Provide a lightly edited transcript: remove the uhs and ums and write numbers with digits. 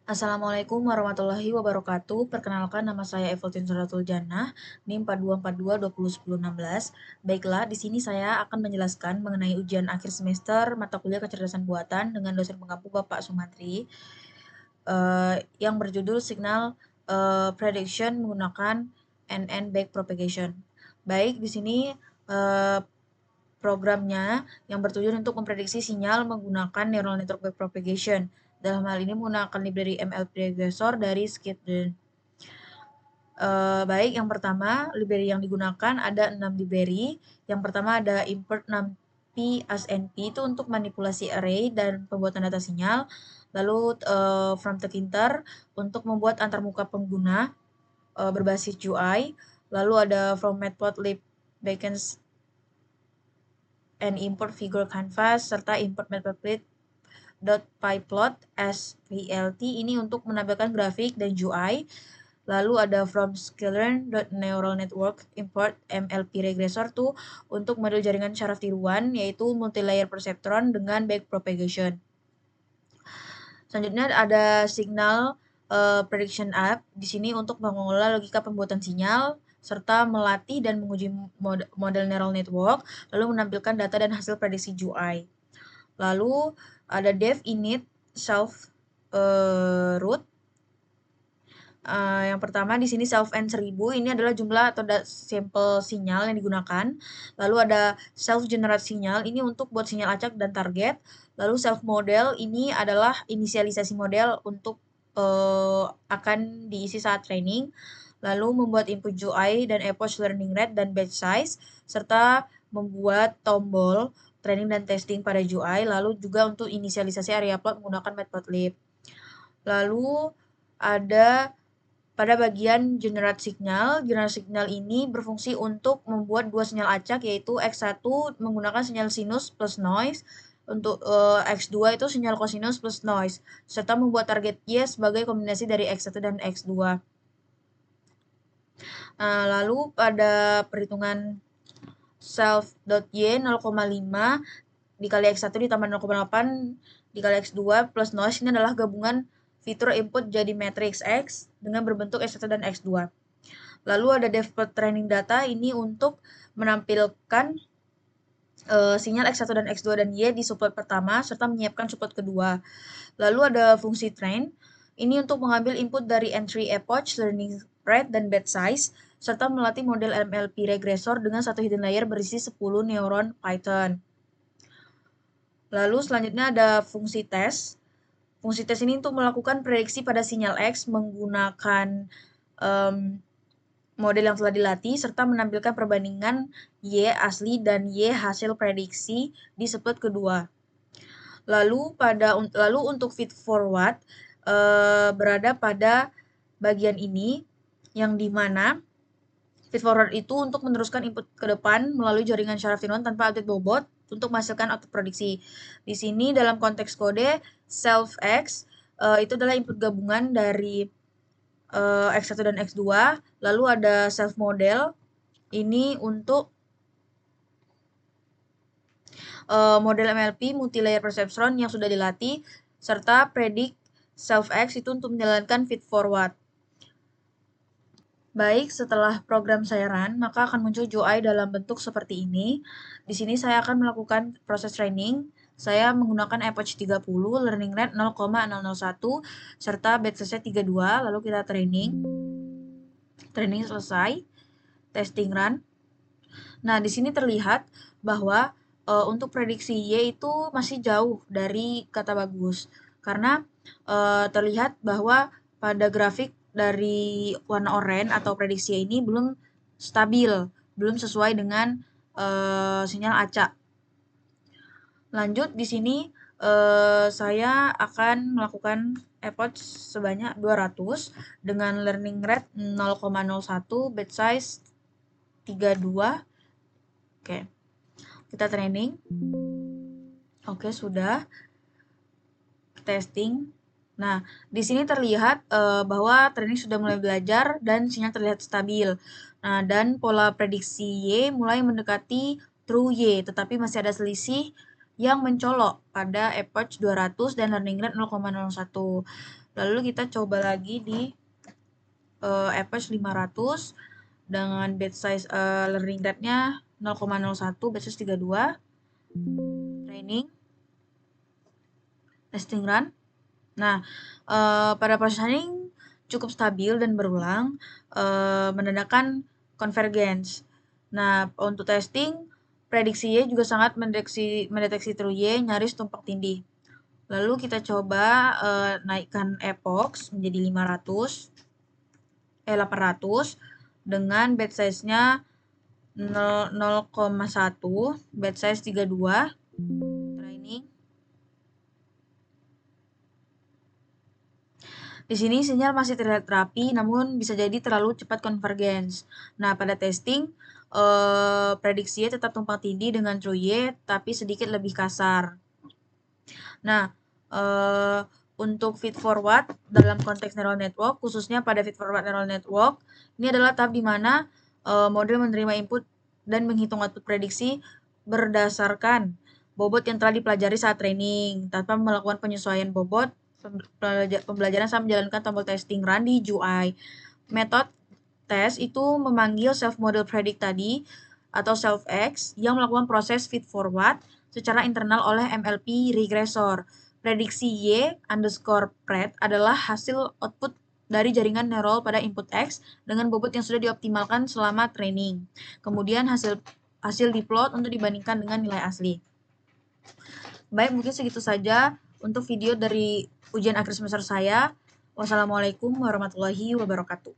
Assalamualaikum warahmatullahi wabarakatuh. Perkenalkan, nama saya Evelyn Suratul Jannah, NIM 4242201016. Baiklah, di sini saya akan menjelaskan mengenai ujian akhir semester mata kuliah kecerdasan buatan dengan dosen pengampu Bapak Sumantri, yang berjudul Signal Prediction menggunakan NN Backpropagation. Baik, di sini programnya yang bertujuan untuk memprediksi sinyal menggunakan neural network backpropagation. Dalam hal ini menggunakan library ML Pregressor dari Scikit-learn. Baik, yang pertama, library yang digunakan ada 6 library. Yang pertama ada import 6p as NP, itu untuk manipulasi array dan pembuatan data sinyal. Lalu from Tkinter untuk membuat antarmuka pengguna berbasis UI. Lalu ada from Matplotlib backend and import figure canvas serta import matplotlib.pyplot as PLT ini untuk menampilkan grafik dan UI. Lalu ada from sklearn.neural network import MLP regressor tuh untuk model jaringan syaraf tiruan yaitu multilayer perceptron dengan backpropagation. Selanjutnya ada signal prediction app di sini untuk mengolah logika pembuatan sinyal serta melatih dan menguji model neural network lalu menampilkan data dan hasil prediksi UI. Lalu ada dev init self root. Yang pertama di sini self n 1000 ini adalah jumlah atau sampel sinyal yang digunakan. Lalu ada self generate sinyal ini untuk buat sinyal acak dan target. Lalu self model ini adalah inisialisasi model untuk akan diisi saat training. Lalu membuat input UI dan approach learning rate dan batch size serta membuat tombol training dan testing pada UI. Lalu juga untuk inisialisasi area plot menggunakan matplotlib. Lalu ada pada bagian generate signal ini berfungsi untuk membuat dua sinyal acak yaitu X1 menggunakan sinyal sinus plus noise, untuk X2 itu sinyal cosinus plus noise, serta membuat target Y sebagai kombinasi dari X1 dan X2. Lalu pada perhitungan self.y 0,5 dikali X1 ditambah 0,8 dikali X2 plus noise ini adalah gabungan fitur input jadi matriks X dengan berbentuk X1 dan X2. Lalu ada depth training data ini untuk menampilkan sinyal X1 dan X2 dan Y di subplot pertama serta menyiapkan subplot kedua. Lalu ada fungsi train ini untuk mengambil input dari entry approach, learning rate, dan batch size serta melatih model MLP regressor dengan satu hidden layer berisi 10 neuron Python. Lalu selanjutnya ada fungsi tes. Fungsi tes ini untuk melakukan prediksi pada sinyal X menggunakan model yang telah dilatih serta menampilkan perbandingan Y asli dan Y hasil prediksi di subplot kedua. Lalu untuk feed forward berada pada bagian ini yang dimana feed forward itu untuk meneruskan input ke depan melalui jaringan syaraf tiruan tanpa update bobot untuk menghasilkan output prediksi. Di sini dalam konteks kode self X itu adalah input gabungan dari X1 dan X2. Lalu ada self model ini untuk model MLP multilayer perceptron yang sudah dilatih serta predict self X itu untuk menjalankan feed forward. Baik, setelah program saya run, maka akan muncul UI dalam bentuk seperti ini. Di sini saya akan melakukan proses training. Saya menggunakan approach 30, learning rate 0,001, serta batch size 32, lalu kita training. Training selesai, testing run. Nah, di sini terlihat bahwa untuk prediksi Y itu masih jauh dari kata bagus. Karena terlihat bahwa pada grafik dari warna oranye atau prediksi ini belum stabil, belum sesuai dengan sinyal acak. Lanjut di sini saya akan melakukan approach sebanyak 200 dengan learning rate 0,01, batch size 32. Oke. Kita training. Oke, sudah. Testing. Nah, di sini terlihat bahwa training sudah mulai belajar dan sinyal terlihat stabil. Nah, dan pola prediksi Y mulai mendekati true Y, tetapi masih ada selisih yang mencolok pada approach 200 dan learning rate 0,01. Lalu kita coba lagi di approach 500 dengan batch size learning rate-nya 0,01, batch size 32, training, testing run. Nah, pada proses training cukup stabil dan berulang, menandakan convergence. Nah, untuk testing, prediksi Y juga sangat mendeteksi true Y nyaris tumpang tindih. Lalu kita coba naikkan epoch menjadi 800 dengan batch size-nya 0,1, batch size 32, training. Di sini sinyal masih terlihat rapi, namun bisa jadi terlalu cepat convergence. Nah, pada testing, prediksinya tetap tumpang tindih dengan true Y, tapi sedikit lebih kasar. Nah, untuk feed forward dalam konteks neural network, khususnya pada feed forward neural network, ini adalah tahap di mana model menerima input dan menghitung output prediksi berdasarkan bobot yang telah dipelajari saat training, tanpa melakukan penyesuaian bobot pembelajaran saat menjalankan tombol testing run di GUI. Metode tes itu memanggil self model predict tadi atau self X yang melakukan proses feed forward secara internal oleh MLP regressor. Prediksi Y underscore pred adalah hasil output dari jaringan neural pada input X dengan bobot yang sudah dioptimalkan selama training. Kemudian hasil diplot untuk dibandingkan dengan nilai asli. Baik, mungkin segitu saja untuk video dari ujian akhir semester saya. Wassalamualaikum warahmatullahi wabarakatuh.